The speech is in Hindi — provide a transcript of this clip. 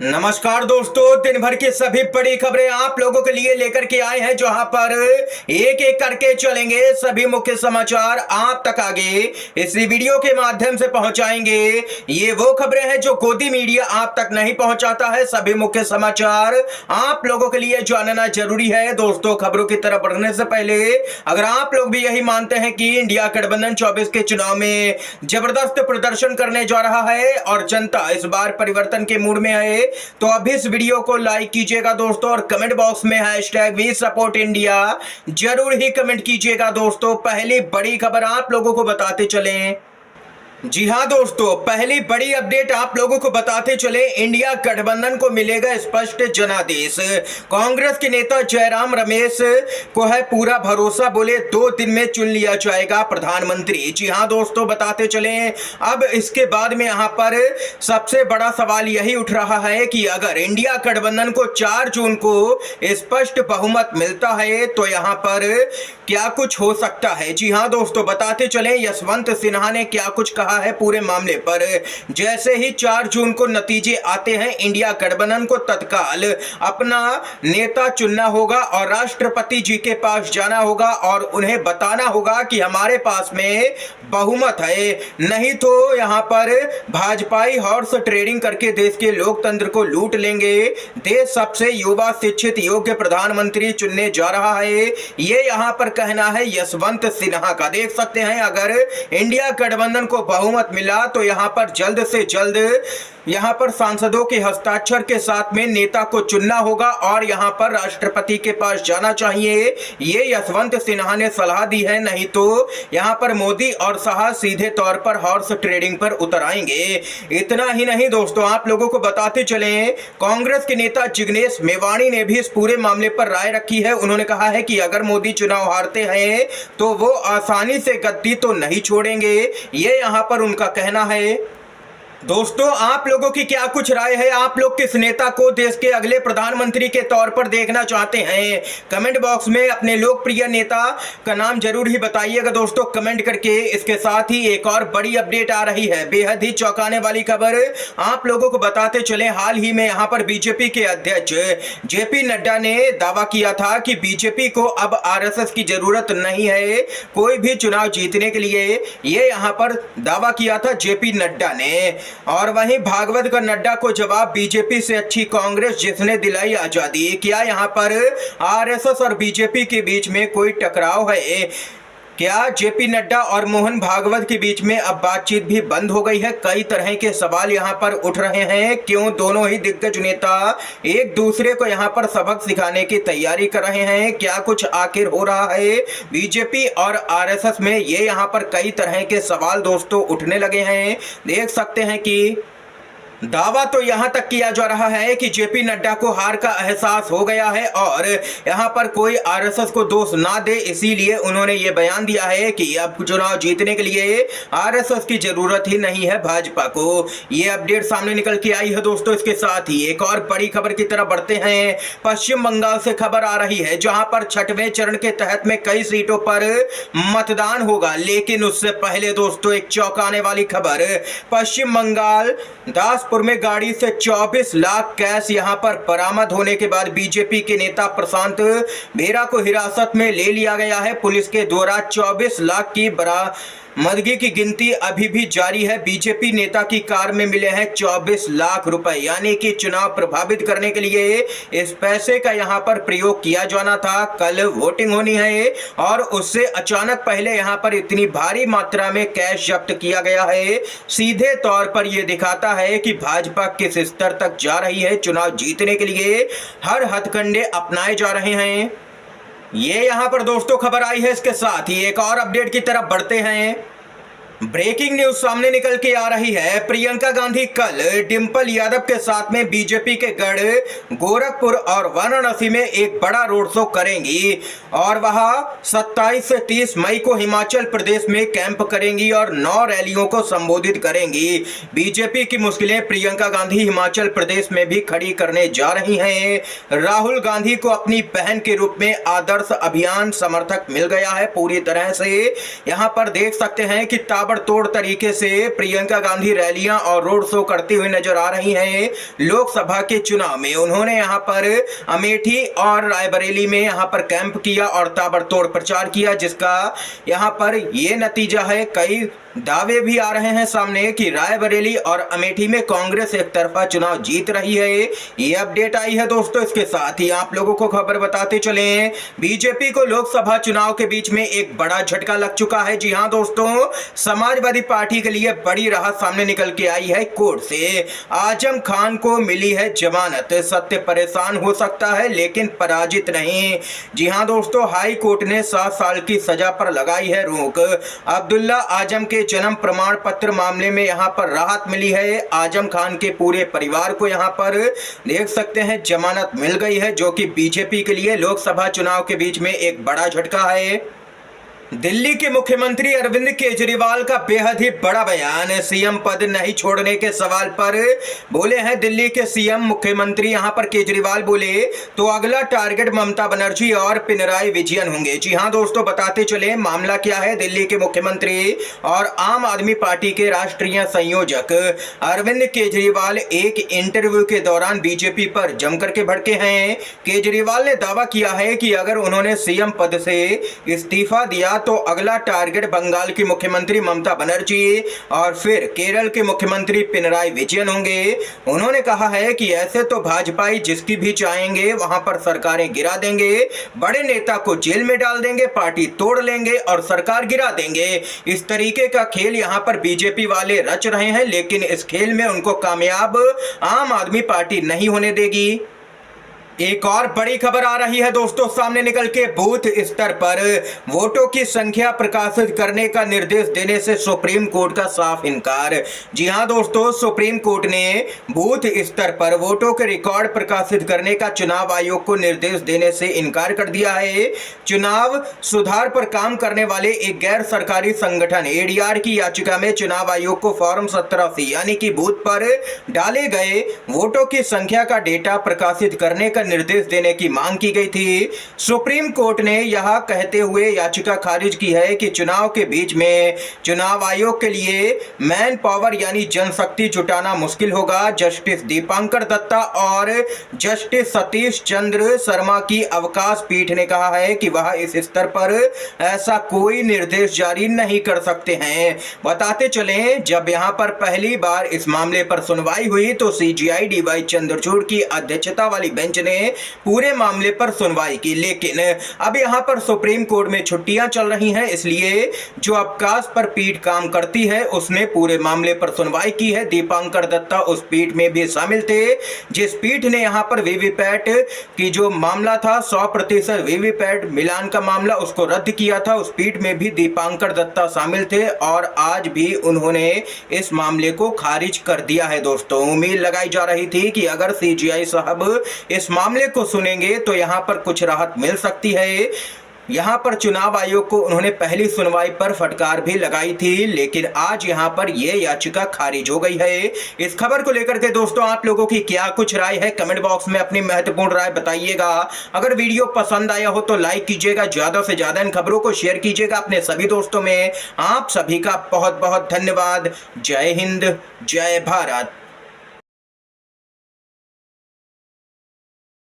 नमस्कार दोस्तों, दिन भर की सभी बड़ी खबरें आप लोगों के लिए लेकर के आए हैं, जहां पर एक एक करके चलेंगे सभी मुख्य समाचार आप तक आगे इसी वीडियो के माध्यम से पहुंचाएंगे। ये वो खबरें हैं जो गोदी मीडिया आप तक नहीं पहुंचाता है। सभी मुख्य समाचार आप लोगों के लिए जानना जरूरी है। दोस्तों, खबरों की तरफ बढ़ने से पहले अगर आप लोग भी यही मानते हैं कि इंडिया गठबंधन 24 के चुनाव में जबरदस्त प्रदर्शन करने जा रहा है और जनता इस बार परिवर्तन के मूड में है, तो अभी इस वीडियो को लाइक कीजिएगा दोस्तों, और कमेंट बॉक्स में #वी सपोर्ट इंडिया जरूर ही कमेंट कीजिएगा दोस्तों। पहली बड़ी खबर आप लोगों को बताते चलें। जी हां दोस्तों, पहली बड़ी अपडेट आप लोगों को बताते चले, इंडिया गठबंधन को मिलेगा स्पष्ट जनादेश। कांग्रेस के नेता जयराम रमेश को है पूरा भरोसा, बोले 2 दिन में चुन लिया जाएगा प्रधानमंत्री। जी हां दोस्तों, बताते चले अब इसके बाद में यहां पर सबसे बड़ा सवाल यही उठ रहा है कि अगर इंडिया गठबंधन को 4 जून को स्पष्ट बहुमत मिलता है तो यहां पर क्या कुछ हो सकता है। जी हां दोस्तों, बताते चले यशवंत सिन्हा ने क्या कुछ कहा है पूरे मामले पर। जैसे ही 4 जून को नतीजे आते हैं, इंडिया गठबंधन को तत्काल अपना नेता चुनना होगा और राष्ट्रपति जी के पास जाना होगा और उन्हें बताना होगा कि हमारे पास में बहुमत है, नहीं तो यहां पर भाजपाई हॉर्स ट्रेडिंग करके देश के लोकतंत्र को लूट लेंगे। देश सबसे युवा शिक्षित योग्य प्रधानमंत्री चुनने जा रहा है, ये यहां पर कहना है यशवंत सिन्हा का। देख सकते हैं, अगर इंडिया गठबंधन को बहुमत मिला तो यहां पर जल्द से जल्द यहां पर सांसदों के हस्ताक्षर के साथ में नेता को चुनना होगा और यहां पर राष्ट्रपति के पास जाना चाहिए। ये यशवंत सिन्हा ने सलाह दी है, नहीं तो यहां पर मोदी और शाह सीधे तौर पर हॉर्स ट्रेडिंग पर उतर आएंगे। इतना ही नहीं दोस्तों, आप लोगों को बताते चले, कांग्रेस के नेता जिग्नेश मेवाणी ने भी इस पूरे मामले पर राय रखी है। उन्होंने कहा है कि अगर मोदी चुनाव हारते हैं तो वो आसानी से गद्दी तो नहीं छोड़ेंगे, ये यहां पर उनका कहना है। दोस्तों, आप लोगों की क्या कुछ राय है? आप लोग किस नेता को देश के अगले प्रधानमंत्री के तौर पर देखना चाहते हैं? कमेंट बॉक्स में अपने लोकप्रिय नेता का नाम जरूर ही बताइएगा दोस्तों, कमेंट करके। इसके साथ ही एक और बड़ी अपडेट आ रही है, बेहद ही चौंकाने वाली खबर आप लोगों को बताते चले। हाल ही में यहां पर बीजेपी के अध्यक्ष जेपी नड्डा ने दावा किया था कि बीजेपी को अब आरएसएस की जरूरत नहीं है कोई भी चुनाव जीतने के लिए। ये यहां पर दावा किया था जेपी नड्डा ने। और वहीं भागवत का नड्डा को जवाब, बीजेपी से अच्छी कांग्रेस जिसने दिलाई आजादी। क्या यहां पर आरएसएस और बीजेपी के बीच में कोई टकराव है? क्या जेपी नड्डा और मोहन भागवत के बीच में अब बातचीत भी बंद हो गई है? कई तरह के सवाल यहां पर उठ रहे हैं। क्यों दोनों ही दिग्गज नेता एक दूसरे को यहां पर सबक सिखाने की तैयारी कर रहे हैं? क्या कुछ आखिर हो रहा है बीजेपी और आरएसएस में? ये यहां पर कई तरह के सवाल दोस्तों उठने लगे हैं। देख सकते हैं कि दावा तो यहां तक किया जा रहा है कि जेपी नड्डा को हार का एहसास हो गया है और यहां पर कोई आरएसएस को दोष ना दे, इसीलिए उन्होंने ये बयान दिया है कि अब चुनाव जीतने के लिए आरएसएस की जरूरत ही नहीं है भाजपा को। ये अपडेट सामने निकल के आई है दोस्तों। इसके साथ ही एक और बड़ी खबर की तरफ बढ़ते हैं। पश्चिम बंगाल से खबर आ रही है, जहां पर 6वें चरण के तहत में कई सीटों पर मतदान होगा, लेकिन उससे पहले दोस्तों एक चौंकाने वाली खबर। पश्चिम बंगाल दास में गाड़ी से 24 लाख कैश यहां पर बरामद होने के बाद बीजेपी के नेता प्रशांत बेरा को हिरासत में ले लिया गया है। पुलिस के द्वारा 24 लाख की बरामदगी की गिनती अभी भी जारी है। बीजेपी नेता की कार में मिले हैं 24 लाख रुपए, यानी कि चुनाव प्रभावित करने के लिए इस पैसे का यहां पर प्रयोग किया जाना था। कल वोटिंग होनी है और उससे अचानक पहले यहां पर इतनी भारी मात्रा में कैश जब्त किया गया है। सीधे तौर पर यह दिखाता है कि भाजपा किस स्तर तक जा रही है। चुनाव जीतने के लिए हर हथकंडे अपनाए जा रहे हैं। ये यहां पर दोस्तों खबर आई है। इसके साथ ही एक और अपडेट की तरफ बढ़ते हैं। ब्रेकिंग न्यूज सामने निकल के आ रही है। प्रियंका गांधी कल डिंपल यादव के साथ में बीजेपी के गढ़ गोरखपुर और वाराणसी में एक बड़ा रोड शो करेंगी और वहां 27 से 30 मई को हिमाचल प्रदेश में कैंप करेंगी और 9 रैलियों को संबोधित करेंगी। बीजेपी की मुश्किलें प्रियंका गांधी हिमाचल प्रदेश में भी खड़ी करने जा रही हैं। राहुल गांधी को अपनी बहन के रूप में आदर्श अभियान समर्थक मिल गया है पूरी तरह से। यहां पर देख सकते हैं कि ताबड़तोड़ तरीके से प्रियंका गांधी रैलियां और रोड शो करती हुई नजर आ रही हैं। लोकसभा के चुनाव में उन्होंने यहां पर अमेठी और रायबरेली में यहां पर कैंप किया और ताबड़तोड़ प्रचार किया, जिसका यहां पर ये नतीजा है। कई दावे भी आ रहे हैं सामने कि रायबरेली और अमेठी में कांग्रेस एक तरफा चुनाव जीत रही है। ये अपडेट आई है दोस्तों। इसके साथ ही आप लोगों को खबर बताते चले, बीजेपी को लोकसभा चुनाव के बीच में एक बड़ा झटका लग चुका है। जी हां दोस्तों, समाजवादी पार्टी के लिए बड़ी राहत सामने निकल के आई है। कोर्ट से आजम खान को मिली है जमानत। सत्य परेशान हो सकता है लेकिन पराजित नहीं। जी हां दोस्तों, हाई कोर्ट ने 7 साल की सजा पर लगाई है रोक। अब्दुल्ला आजम के जन्म प्रमाण पत्र मामले में यहां पर राहत मिली है। आजम खान के पूरे परिवार को यहां पर देख सकते हैं जमानत मिल गई है, जो कि बीजेपी के लिए लोकसभा चुनाव के बीच में एक बड़ा झटका है। दिल्ली के मुख्यमंत्री अरविंद केजरीवाल का बेहद ही बड़ा बयान। सीएम पद नहीं छोड़ने के सवाल पर बोले हैं दिल्ली के सीएम मुख्यमंत्री यहां पर केजरीवाल बोले तो अगला टारगेट ममता बनर्जी और पिनराई विजयन होंगे। जी हां दोस्तों, बताते चले मामला क्या है। दिल्ली के मुख्यमंत्री और आम आदमी पार्टी के राष्ट्रीय संयोजक अरविंद केजरीवाल एक इंटरव्यू के दौरान बीजेपी पर जमकर के भड़के हैं। केजरीवाल ने दावा किया है कि अगर उन्होंने सीएम पद से इस्तीफा दिया तो अगला टारगेट बंगाल की मुख्यमंत्री ममता बनर्जी और फिर केरल के मुख्यमंत्री पिनराई विजयन होंगे। उन्होंने कहा है कि ऐसे तो भाजपाई जिसकी भी चाहेंगे वहां पर सरकारें गिरा देंगे, बड़े नेता को जेल में डाल देंगे, पार्टी तोड़ लेंगे और सरकार गिरा देंगे। इस तरीके का खेल यहां पर बीजेपी वाले रच रहे हैं, लेकिन इस खेल में उनको कामयाब आम आदमी पार्टी नहीं होने देगी। एक और बड़ी खबर आ रही है दोस्तों सामने निकल के। बूथ स्तर पर वोटों की संख्या प्रकाशित करने का निर्देश देने से सुप्रीम कोर्ट का साफ इनकार। जी हां दोस्तों, सुप्रीम कोर्ट ने बूथ स्तर पर वोटों के रिकॉर्ड प्रकाशित करने का चुनाव आयोग को निर्देश देने से इनकार कर दिया है। चुनाव सुधार पर काम करने वाले एक गैर सरकारी संगठन एडीआर की याचिका में चुनाव आयोग को फॉर्म 17 यानी कि बूथ पर डाले गए वोटों की संख्या का डेटा प्रकाशित करने का निर्देश देने की मांग की गई थी। सुप्रीम कोर्ट ने यह कहते हुए याचिका खारिज की है कि चुनाव के बीच में चुनाव आयोग के लिए मैन पावर यानी जनशक्ति जुटाना मुश्किल होगा। जस्टिस दीपांकर दत्ता और जस्टिस सतीश चंद्र शर्मा की अवकाश पीठ ने कहा है कि वह इस स्तर पर ऐसा कोई निर्देश जारी नहीं कर सकते हैं। बताते चलें, जब यहां पर पहली बार इस मामले पर सुनवाई हुई तो सीजीआई डीवाई चंद्रचूड़ की अध्यक्षता वाली बेंच ने पूरे मामले पर सुनवाई की, लेकिन अब यहां पर सुप्रीम कोर्ट में छुट्टियां चल रही हैं, इसलिए जो अवकाश पर पीठ काम करती है उसने पूरे मामले पर सुनवाई की है। दीपांकर दत्ता उस पीठ में भी शामिल थे जिस पीठ ने यहां पर वीवीपैट की जो मामला था 100% वीवीपैट मिलान का मामला उसको रद्द किया था। उस पीठ में भी दीपांकर दत्ता शामिल थे और आज भी उन्होंने इस मामले को खारिज कर दिया है। दोस्तों, उम्मीद लगाई जा रही थी कि अगर सीजीआई साहब इस मामले को सुनेंगे तो यहां पर कुछ राहत मिल सकती है। यहां पर चुनाव आयोग को उन्होंने पहली सुनवाई पर फटकार भी लगाई थी, लेकिन आज यहां पर यह याचिका खारिज हो गई है। इस खबर को लेकर के दोस्तों आप लोगों की क्या कुछ राय है, कमेंट बॉक्स में अपनी महत्वपूर्ण राय बताइएगा। अगर वीडियो पसंद आया हो तो लाइक कीजिएगा, ज्यादा से ज्यादा इन खबरों को शेयर कीजिएगा अपने सभी दोस्तों में। आप सभी का बहुत बहुत धन्यवाद। जय हिंद, जय भारत।